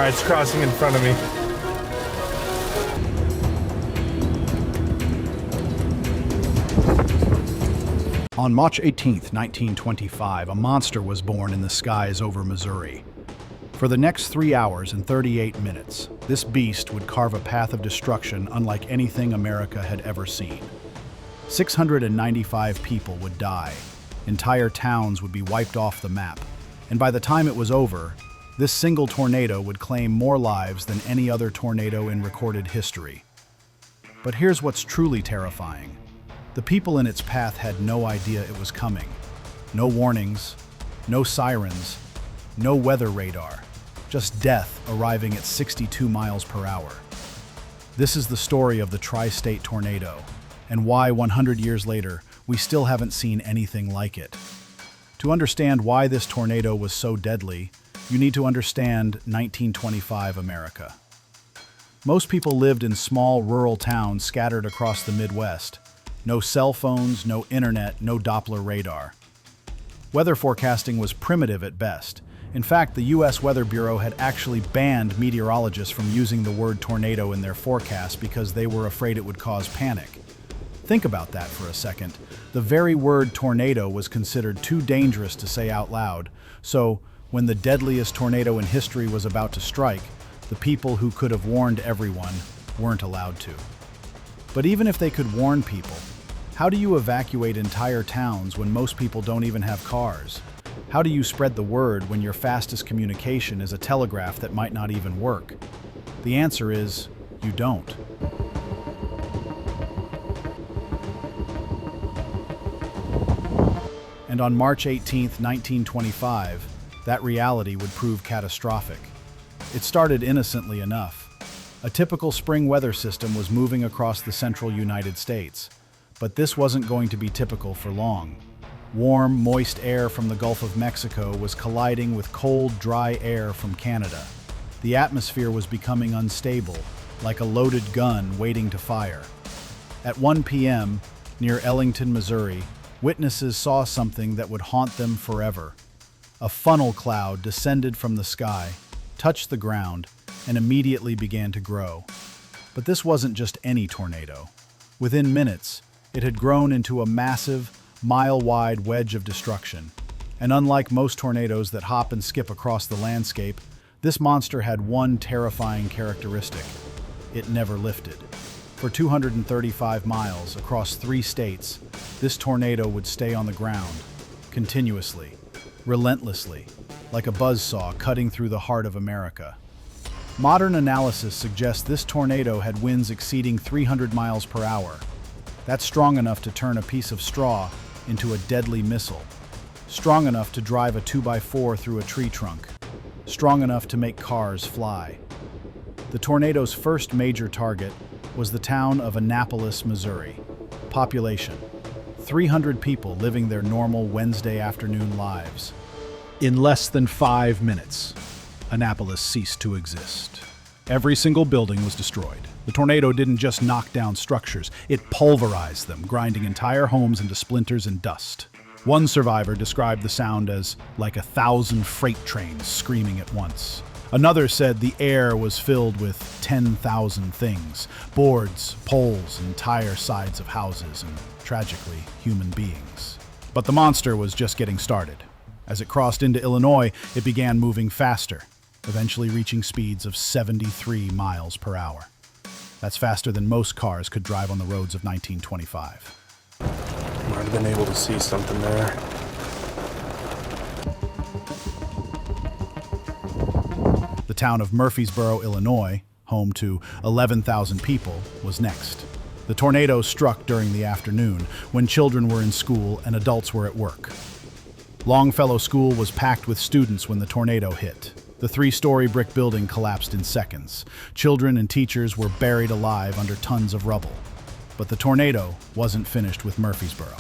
it's crossing in front of me. On March 18th, 1925, a monster was born in the skies over Missouri. For the next 3 hours and 38 minutes, this beast would carve a path of destruction unlike anything America had ever seen. 695 people would die. Entire towns would be wiped off the map. And by the time it was over, this single tornado would claim more lives than any other tornado in recorded history. But here's what's truly terrifying. The people in its path had no idea it was coming. No warnings, no sirens, no weather radar, just death arriving at 62 miles per hour. This is the story of the tri-state tornado, and why 100 years later, we still haven't seen anything like it. To understand why this tornado was so deadly, you need to understand 1925 America. Most people lived in small rural towns scattered across the Midwest. No cell phones, no internet, no Doppler radar. Weather forecasting was primitive at best. In fact, the U.S. Weather Bureau had actually banned meteorologists from using the word tornado in their forecasts because they were afraid it would cause panic. Think about that for a second. The very word tornado was considered too dangerous to say out loud, so when the deadliest tornado in history was about to strike, the people who could have warned everyone weren't allowed to. But even if they could warn people, how do you evacuate entire towns when most people don't even have cars? How do you spread the word when your fastest communication is a telegraph that might not even work? The answer is, you don't. And on March 18th, 1925, that reality would prove catastrophic. It started innocently enough. A typical spring weather system was moving across the central United States. But this wasn't going to be typical for long. Warm, moist air from the Gulf of Mexico was colliding with cold, dry air from Canada. The atmosphere was becoming unstable, like a loaded gun waiting to fire. At 1 p.m., near Ellington, Missouri, witnesses saw something that would haunt them forever. A funnel cloud descended from the sky, touched the ground, and immediately began to grow. But this wasn't just any tornado. Within minutes, it had grown into a massive, mile-wide wedge of destruction. And unlike most tornadoes that hop and skip across the landscape, this monster had one terrifying characteristic. It never lifted. For 235 miles across 3 states, this tornado would stay on the ground, continuously, relentlessly, like a buzzsaw cutting through the heart of America. Modern analysis suggests this tornado had winds exceeding 300 miles per hour. That's strong enough to turn a piece of straw into a deadly missile. Strong enough to drive a 2x4 through a tree trunk. Strong enough to make cars fly. The tornado's first major target was the town of Annapolis, Missouri. Population: 300 people living their normal Wednesday afternoon lives. In less than 5 minutes, Annapolis ceased to exist. Every single building was destroyed. The tornado didn't just knock down structures, it pulverized them, grinding entire homes into splinters and dust. One survivor described the sound as like 1,000 freight trains screaming at once. Another said the air was filled with 10,000 things: boards, poles, entire sides of houses, and tragically, human beings. But the monster was just getting started. As it crossed into Illinois, it began moving faster, eventually reaching speeds of 73 miles per hour. That's faster than most cars could drive on the roads of 1925. Might have been able to see something there. The town of Murfreesboro, Illinois, home to 11,000 people, was next. The tornado struck during the afternoon, when children were in school and adults were at work. Longfellow School was packed with students when the tornado hit. The 3-story brick building collapsed in seconds. Children and teachers were buried alive under tons of rubble. But the tornado wasn't finished with Murfreesboro.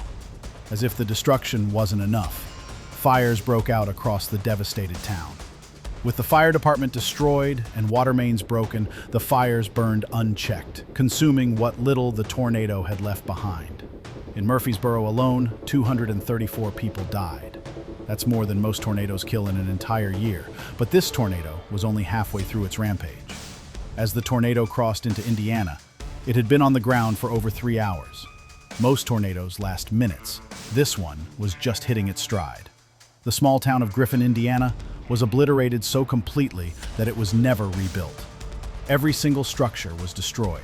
As if the destruction wasn't enough, fires broke out across the devastated town. With the fire department destroyed and water mains broken, the fires burned unchecked, consuming what little the tornado had left behind. In Murfreesboro alone, 234 people died. That's more than most tornadoes kill in an entire year, but this tornado was only halfway through its rampage. As the tornado crossed into Indiana, it had been on the ground for over 3 hours. Most tornadoes last minutes. This one was just hitting its stride. The small town of Griffin, Indiana, was obliterated so completely that it was never rebuilt. Every single structure was destroyed.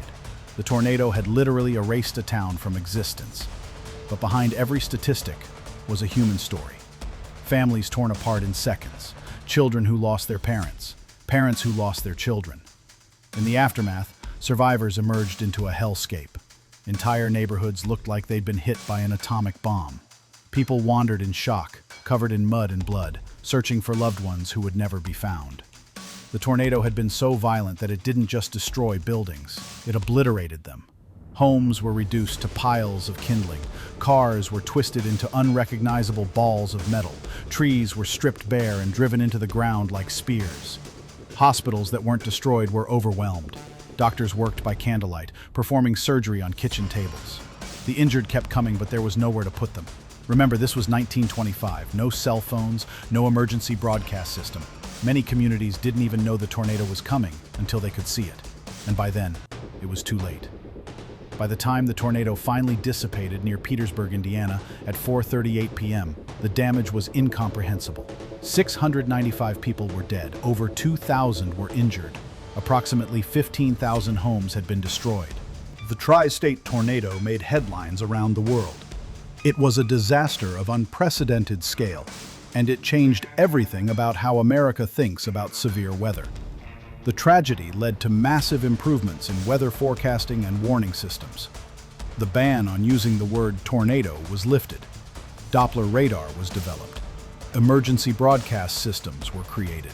The tornado had literally erased a town from existence. But behind every statistic was a human story. Families torn apart in seconds, children who lost their parents, parents who lost their children. In the aftermath, survivors emerged into a hellscape. Entire neighborhoods looked like they'd been hit by an atomic bomb. People wandered in shock, covered in mud and blood, searching for loved ones who would never be found. The tornado had been so violent that it didn't just destroy buildings, it obliterated them. Homes were reduced to piles of kindling, cars were twisted into unrecognizable balls of metal, trees were stripped bare and driven into the ground like spears. Hospitals that weren't destroyed were overwhelmed. Doctors worked by candlelight, performing surgery on kitchen tables. The injured kept coming, but there was nowhere to put them. Remember, this was 1925. No cell phones, no emergency broadcast system. Many communities didn't even know the tornado was coming until they could see it. And by then, it was too late. By the time the tornado finally dissipated near Petersburg, Indiana, at 4:38 p.m., the damage was incomprehensible. 695 people were dead, over 2,000 were injured. Approximately 15,000 homes had been destroyed. The tri-state tornado made headlines around the world. It was a disaster of unprecedented scale, and it changed everything about how America thinks about severe weather. The tragedy led to massive improvements in weather forecasting and warning systems. The ban on using the word tornado was lifted. Doppler radar was developed. Emergency broadcast systems were created.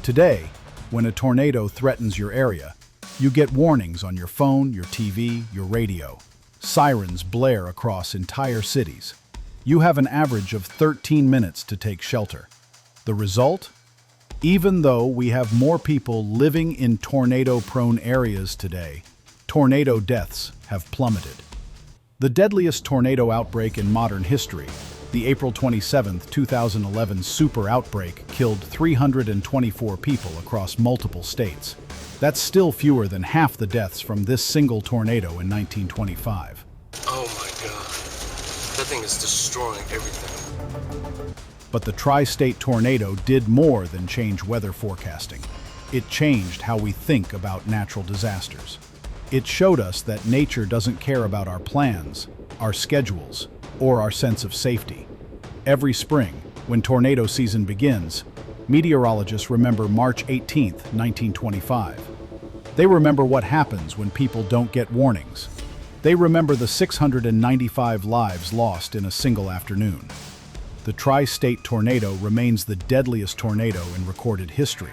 Today, when a tornado threatens your area, you get warnings on your phone, your TV, your radio. Sirens blare across entire cities. You have an average of 13 minutes to take shelter. The result? Even though we have more people living in tornado-prone areas today, tornado deaths have plummeted. The deadliest tornado outbreak in modern history, the April 27, 2011 super outbreak, killed 324 people across multiple states. That's still fewer than half the deaths from this single tornado in 1925. Oh my God. That thing is destroying everything. But the tri-state tornado did more than change weather forecasting. It changed how we think about natural disasters. It showed us that nature doesn't care about our plans, our schedules, or our sense of safety. Every spring, when tornado season begins, meteorologists remember March 18, 1925. They remember what happens when people don't get warnings. They remember the 695 lives lost in a single afternoon. The tri-state tornado remains the deadliest tornado in recorded history,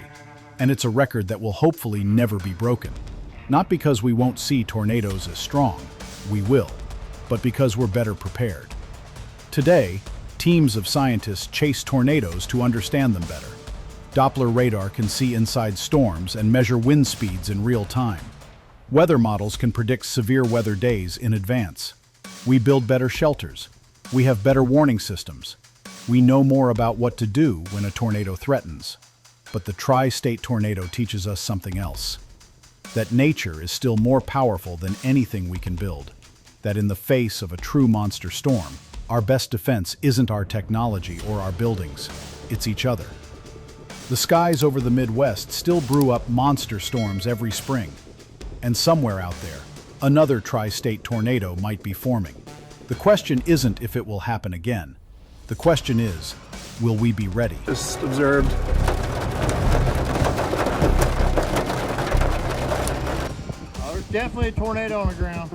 and it's a record that will hopefully never be broken. Not because we won't see tornadoes as strong, we will, but because we're better prepared. Today, teams of scientists chase tornadoes to understand them better. Doppler radar can see inside storms and measure wind speeds in real time. Weather models can predict severe weather days in advance. We build better shelters. We have better warning systems. We know more about what to do when a tornado threatens. But the tri-state tornado teaches us something else. That nature is still more powerful than anything we can build. That in the face of a true monster storm, our best defense isn't our technology or our buildings, it's each other. The skies over the Midwest still brew up monster storms every spring. And somewhere out there, another tri-state tornado might be forming. The question isn't if it will happen again. The question is, will we be ready? Just observed. There's definitely a tornado on the ground.